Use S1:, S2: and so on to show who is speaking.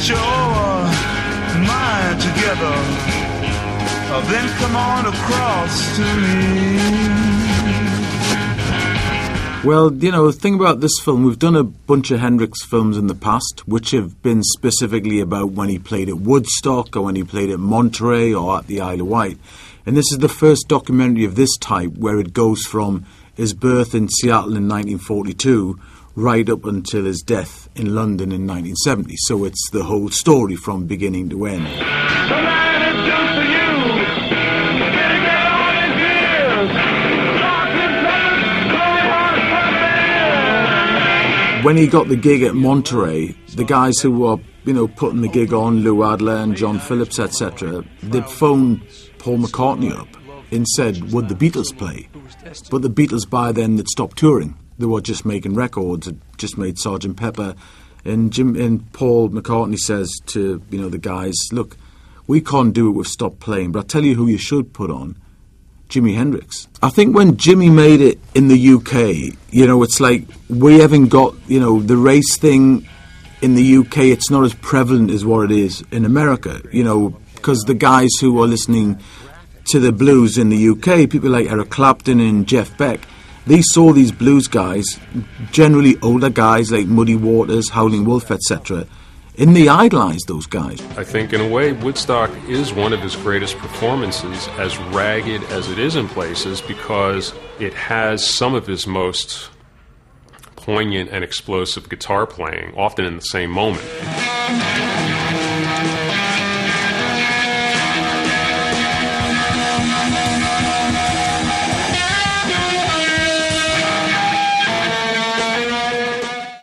S1: get your mind together, then come on across to me.
S2: Well, you know, the thing about this film, we've done a bunch of Hendrix films in the past, which have been specifically about when he played at Woodstock or when he played at Monterey or at the Isle of Wight. And this is the first documentary of this type where it goes from his birth in Seattle in 1942 right up until his death in London in 1970. So it's the whole story from beginning to end. When he got the gig at Monterey, the guys who were, you know, putting the gig on, Lou Adler and John Phillips, etc., they'd phoned Paul McCartney up and said, would the Beatles play? But the Beatles by then had stopped touring. They were just making records, had just made Sgt. Pepper. And Paul McCartney says to, you know, the guys, look, we can't do it, we've stopped playing, but I'll tell you who you should put on. Jimi Hendrix. I think when Jimmy made it in the UK, you know, it's like we haven't got, you know, the race thing in the UK, it's not as prevalent as what it is in America, you know, because the guys who are listening to the blues in the UK, people like Eric Clapton and Jeff Beck, they saw these blues guys, generally older guys like Muddy Waters, Howlin' Wolf, etc., and they idolised those guys.
S3: I think, in a way, Woodstock is one of his greatest performances, as ragged as it is in places, because it has some of his most poignant and explosive guitar playing, often in the same moment.